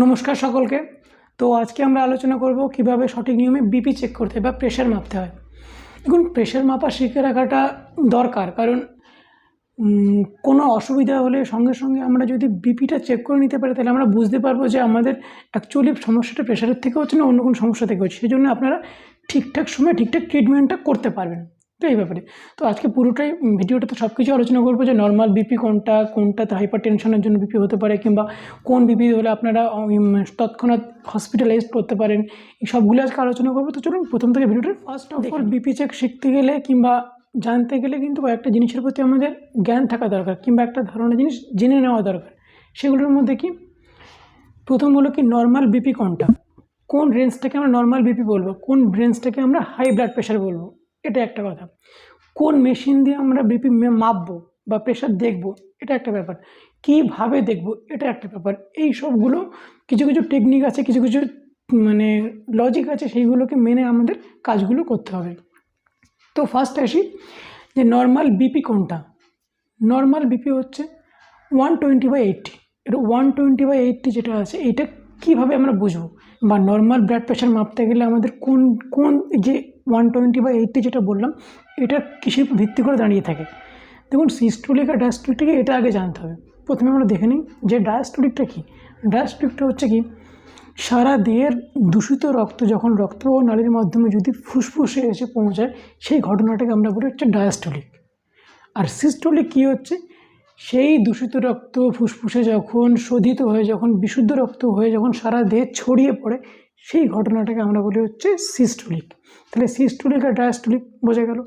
নমস্কার সকলকে। তো আজকে আমরা আলোচনা করব কিভাবে সঠিক নিয়মে বিপি চেক করতে হয় বা প্রেশার মাপতে হয়। দেখুন, প্রেশার মাপা শিখে রাখাটা দরকার, কারণ কোনো অসুবিধা হলে সঙ্গে সঙ্গে আমরা যদি বিপিটা চেক করে নিতে পারি তাহলে আমরা বুঝতে পারবো যে আমাদের অ্যাকচুয়ালি সমস্যাটা প্রেশারের থেকে হচ্ছে না অন্য কোনো সমস্যা থেকে হচ্ছে। সেই জন্য আপনারা ঠিকঠাক সময়ে ঠিকঠাক ট্রিটমেন্টটা করতে পারবেন। তো এই ব্যাপারে তো আজকে পুরোটাই ভিডিওটাতে সব কিছু আলোচনা করবো যে নর্মাল বিপি কোনটাতে হাইপার টেনশনের জন্য বিপি হতে পারে, কিংবা কোন বিপি হলে আপনারা তৎক্ষণাৎ হসপিটালাইজ করতে পারেন, এই সবগুলো আজকে আলোচনা করবো। তো চলুন প্রথম থেকে ভিডিওটা first of all BP check শিখতে গেলে কিংবা জানতে গেলে কিন্তু কয়েকটা জিনিসের প্রতি আমাদের জ্ঞান থাকা দরকার, কিংবা একটা ধরনের জিনিস জেনে নেওয়া দরকার। সেগুলোর মধ্যে কি প্রথম হলো কি নর্মাল বিপি কোনটা, কোন রেঞ্জটাকে আমরা নর্মাল বিপি বলবো, কোন রেঞ্জটাকে আমরা হাই ব্লাড প্রেশার বলবো, এটা একটা কথা। কোন মেশিন দিয়ে আমরা বিপি মাপবো বা প্রেশার দেখবো, এটা একটা ব্যাপার। কীভাবে দেখবো, এটা একটা ব্যাপার। এই সবগুলো কিছু কিছু টেকনিক আছে, কিছু কিছু মানে লজিক আছে, সেইগুলোকে মেনে আমাদের কাজগুলো করতে হবে। তো ফার্স্ট আসি যে নর্মাল বিপি কোনটা। নর্মাল বিপি হচ্ছে 120/80। এটা 120/80 যেটা আছে, এইটা কীভাবে আমরা বুঝবো, বা নর্মাল ব্লাড প্রেশার মাপতে গেলে আমাদের কোন কোন যে 120/80 যেটা বললাম, এটা কিসের উপর ভিত্তি করে দাঁড়িয়ে থাকে। দেখুন, সিস্টোলিক আর ডায়াস্টোলিকটাকে এটা আগে জানতে হবে। প্রথমে আমরা দেখে নিই যে ডায়াস্টোলিকটা কী। ডায়াস্টোলিকটা হচ্ছে কি, সারা দেহের দূষিত রক্ত যখন রক্ত ও নালীর মাধ্যমে যদি ফুসফুসে এসে পৌঁছায়, সেই ঘটনাটাকে আমরা বলি হচ্ছে ডায়াস্টোলিক। আর সিস্টোলিক কী হচ্ছে, সেই দূষিত রক্ত ফুসফুসে যখন শোধিত হয়ে, যখন বিশুদ্ধ রক্ত হয়ে যখন সারা দেহে ছড়িয়ে পড়ে, সেই ঘটনাটাকে আমরা বলি হচ্ছে সিস্টোলিক। তাহলে সিস্টোলিক আর ডায়াস্টোলিক বোঝা গেল।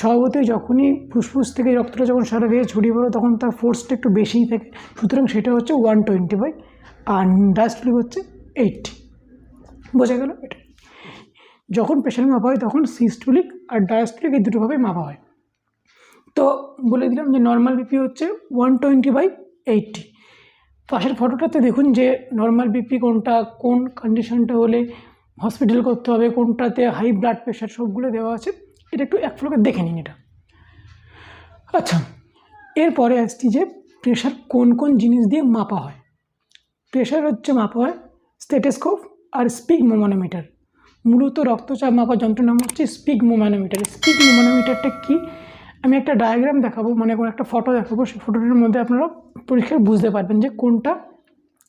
স্বভাবতই যখনই ফুসফুস থেকে রক্তটা যখন সারা দেহে ছড়িয়ে পড়ে তখন তার ফোর্সটা একটু বেশিই থাকে, সুতরাং সেটা হচ্ছে 120 আর ডায়াস্টোলিক হচ্ছে 80। বোঝা গেল এটা। যখন প্রেশার মাপা হয় তখন সিস্টোলিক আর ডায়াস্টোলিক এই দুটোভাবে মাপা হয়। তো বলে দিলাম যে নর্মাল বিপি হচ্ছে 120/80। পাশের ফটোটাতে দেখুন যে নর্মাল বিপি কোনটা, কোন কন্ডিশনটা হলে হসপিটাল করতে হবে, কোনটাতে হাই ব্লাড প্রেশার, সবগুলো দেওয়া আছে। এটা একটু এক ফ্লোকে দেখে নিন এটা। আচ্ছা, এরপরে আসছি যে প্রেশার কোন কোন জিনিস দিয়ে মাপা হয়। প্রেশার হচ্ছে মাপা হয় স্টেথোস্কোপ আর স্পিগমোম্যানোমিটার। মূলত রক্তচাপ মাপার যন্ত্রের নাম হচ্ছে স্পিগমোম্যানোমিটার। স্পিগমোম্যানোমিটারটা কি, আমি একটা ডায়াগ্রাম দেখাবো, মানে কোনো একটা ফটো দেখাবো, সেই ফটোটার মধ্যে আপনারা পরিষ্কার বুঝতে পারবেন যে কোনটা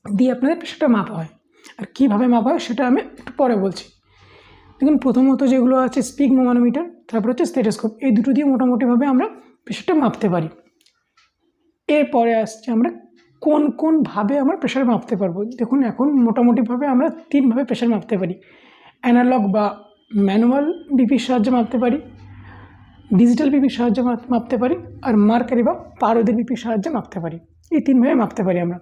দিয়ে আপনাদের প্রেশারটা মাপা হয় আর কীভাবে মাপা হয় সেটা আমি একটু পরে বলছি। দেখুন, প্রথমত যেগুলো আছে স্পিগমোম্যানোমিটার, তারপর হচ্ছে স্টেথোস্কোপ, এই দুটো দিয়ে মোটামুটিভাবে আমরা প্রেশারটা মাপতে পারি। এরপরে আসছে আমরা কোন কোনভাবে আমরা প্রেশার মাপতে পারবো। দেখুন, এখন মোটামুটিভাবে আমরা তিনভাবে প্রেশার মাপতে পারি। অ্যানালগ বা ম্যানুয়াল বিপির সাহায্যে মাপতে পারি, ডিজিটাল বিপির সাহায্যে মাপতে পারি, আর মার্কারি বা পারদের বিপির সাহায্যে মাপতে পারি। এই তিনভাবে মাপতে পারি আমরা।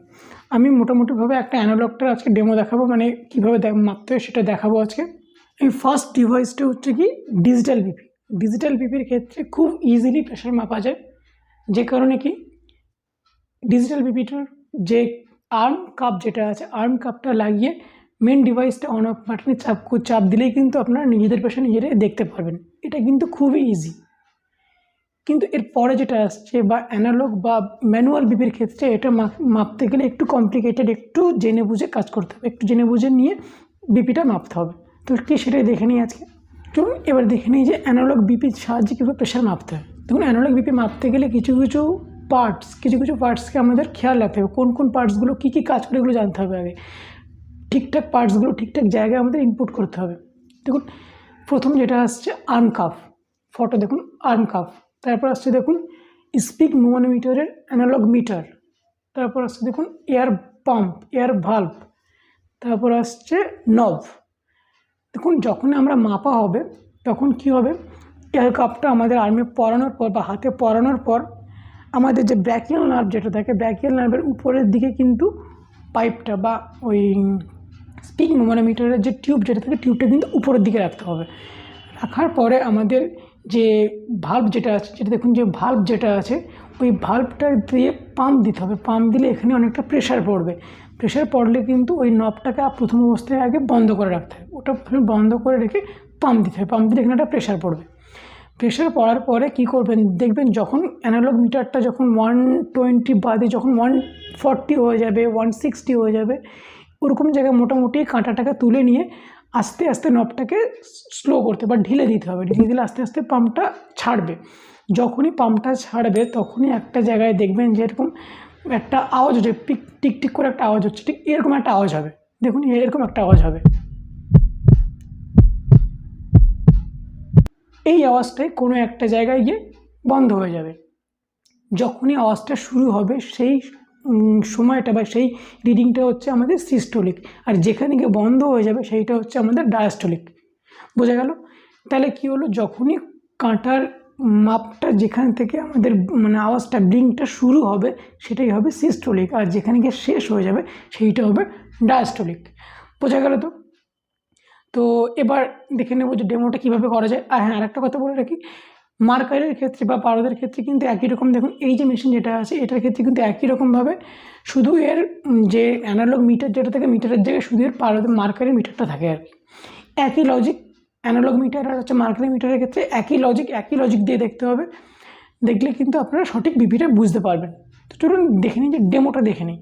আমি মোটামুটিভাবে একটা অ্যানালগটার আজকে ডেমো দেখাবো, মানে কীভাবে মাপতে হয় সেটা দেখাবো আজকে। এই ফার্স্ট ডিভাইসটা হচ্ছে কি ডিজিটাল বিপি। ডিজিটাল বিপির ক্ষেত্রে খুব ইজিলি প্রেশার মাপা যায়, যে কারণে কি ডিজিটাল বিপিটার যে আর্ম কাপ যেটা আছে, আর্ম কাপটা লাগিয়ে মেন ডিভাইসটা অন অফ বাটনে চাপ দিলেই কিন্তু আপনারা নিজেদের প্রেশার নিজেরাই দেখতে পারবেন। এটা কিন্তু খুবই ইজি। কিন্তু এর পরে যেটা আসছে বা অ্যানালগ বা ম্যানুয়াল বিপির ক্ষেত্রে এটা মাপতে গেলে একটু কমপ্লিকেটেড, একটু জেনে বুঝে কাজ করতে হবে, একটু জেনে বুঝে নিয়ে বিপিটা মাপতে হবে। তো কি সেটাই দেখে নিই আজকে। চলুন এবার দেখে নিই যে অ্যানালগ বিপির সাহায্যে কীভাবে প্রেশার মাপতে হয়। দেখুন, অ্যানালগ বিপি মাপতে গেলে কিছু কিছু পার্টসকে আমাদের খেয়াল রাখতে হবে। কোন কোন পার্টসগুলো কী কী কাজ করে এগুলো জানতে হবে আগে। ঠিকঠাক পার্টসগুলো ঠিকঠাক জায়গায় আমাদের ইনপুট করতে হবে। দেখুন, প্রথম যেটা আসছে আর্ম কাপ, ফটো দেখুন আর্ম কাপ। তারপর আসছে দেখুন স্পিগমোম্যানোমিটারের অ্যানালগ মিটার। তারপর আসছে দেখুন এয়ার পাম্প, এয়ার ভালভ। তারপর আসছে নব। দেখুন, যখন আমরা মাপা হবে তখন কি হবে, এয়ার কাপটা আমাদের আর্মে পরানোর পর বা হাতে পরানোর পর আমাদের যে ব্র্যাকিয়াল নার্ভ যেটা থাকে, ব্র্যাকিয়াল নার্ভের উপরের দিকে কিন্তু পাইপটা বা ওই স্পিগমোম্যানোমিটারের যে টিউব যেটা থাকে, টিউবটা কিন্তু উপরের দিকে রাখতে হবে। রাখার পরে আমাদের যে ভাল্ব যেটা আছে, যেটা দেখুন যে ভাল্ব যেটা আছে, ওই ভাল্বটা দিয়ে পাম্প দিতে হবে। পাম্প দিলে এখানে অনেকটা প্রেশার পড়বে। প্রেশার পড়লে কিন্তু ওই নবটাকে প্রথম অবস্থায় আগে বন্ধ করে রাখতে হবে। ওটা বন্ধ করে রেখে পাম্প দিতে হবে। পাম্প দিলে এখানে একটা প্রেশার পড়বে। প্রেশার পড়ার পরে কী করবেন, দেখবেন যখন অ্যানালগ মিটারটা যখন 120 বাদে যখন 140 হয়ে যাবে, 160 হয়ে যাবে, ওরকম জায়গায় মোটামুটি কাঁটাটাকে তুলে নিয়ে আস্তে আস্তে নবটাকে স্লো করতে বা ঢিলে দিতে হবে। ঢিলে দিলে আস্তে আস্তে পাম্পটা ছাড়বে। যখনই পাম্পটা ছাড়বে তখনই একটা জায়গায় দেখবেন যে এরকম একটা আওয়াজ হচ্ছে, টিক টিক করে একটা আওয়াজ হচ্ছে, ঠিক এরকম একটা আওয়াজ হবে। দেখুন এরকম একটা আওয়াজ হবে। এই আওয়াজটাই কোনো একটা জায়গায় গিয়ে বন্ধ হয়ে যাবে। যখনই আওয়াজটা শুরু হবে সেই সময়টা বা সেই রিডিংটা হচ্ছে আমাদের সিস্টোলিক, আর যেখানে গিয়ে বন্ধ হয়ে যাবে সেইটা হচ্ছে আমাদের ডায়াস্টোলিক। বোঝা গেল? তাহলে কী হলো, যখনই কাঁটার মাপটা যেখান থেকে আমাদের আওয়াজটা ব্লিংটা শুরু হবে সেটাই হবে সিস্টোলিক, আর যেখানে গিয়ে শেষ হয়ে যাবে সেইটা হবে ডায়াস্টোলিক। বোঝা গেল তো? তো এবার দেখে নেব যে ডেমোটা কীভাবে করা যায়। আর হ্যাঁ, আরেকটা কথা বলে রাখি, মার্কারের ক্ষেত্রে বা পারদের ক্ষেত্রে কিন্তু একই রকম। দেখুন এই যে মেশিন যেটা আছে এটার ক্ষেত্রে কিন্তু একই রকমভাবে, শুধু এর যে অ্যানালগ মিটার যেটা থাকে মিটারের জায়গায় শুধু এর মার্কারের মিটারটা থাকে আর কি। একই লজিক, অ্যানালগ মিটার আর হচ্ছে মার্কারি মিটারের ক্ষেত্রে একই লজিক দিয়ে দেখতে হবে। দেখলে কিন্তু আপনারা সঠিক বিপিটা বুঝতে পারবেন। তো চলুন দেখে নিই, যে ডেমোটা দেখে নিই।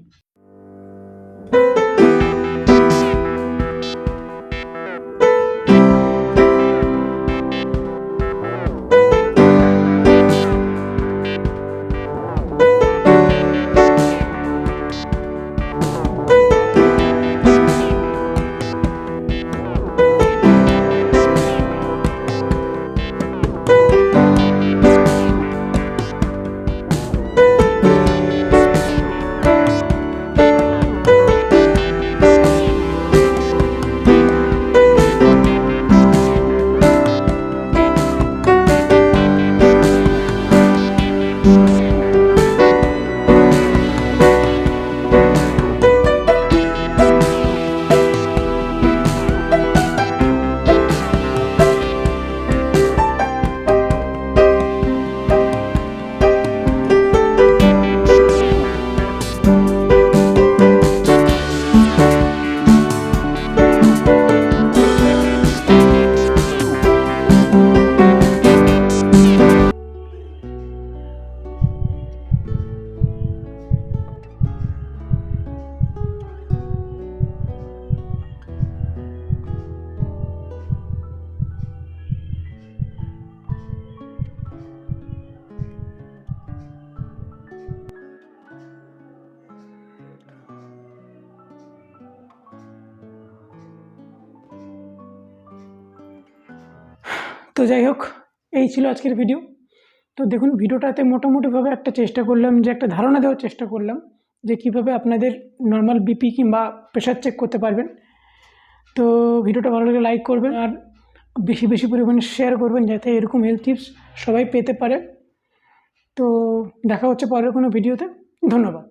তো যাই হোক, এই ছিল আজকের ভিডিও। তো দেখুন ভিডিওটাতে মোটামুটিভাবে একটা চেষ্টা করলাম, যে একটা ধারণা দেওয়ার চেষ্টা করলাম যে কীভাবে আপনাদের নর্মাল বিপি কিংবা প্রেশার চেক করতে পারবেন। তো ভিডিওটা ভালো লাগলে লাইক করবেন, আর বেশি বেশি পরিমাণে শেয়ার করবেন যাতে এরকম হেলথ টিপস সবাই পেতে পারে। তো দেখা হচ্ছে পরের কোনো ভিডিওতে। ধন্যবাদ।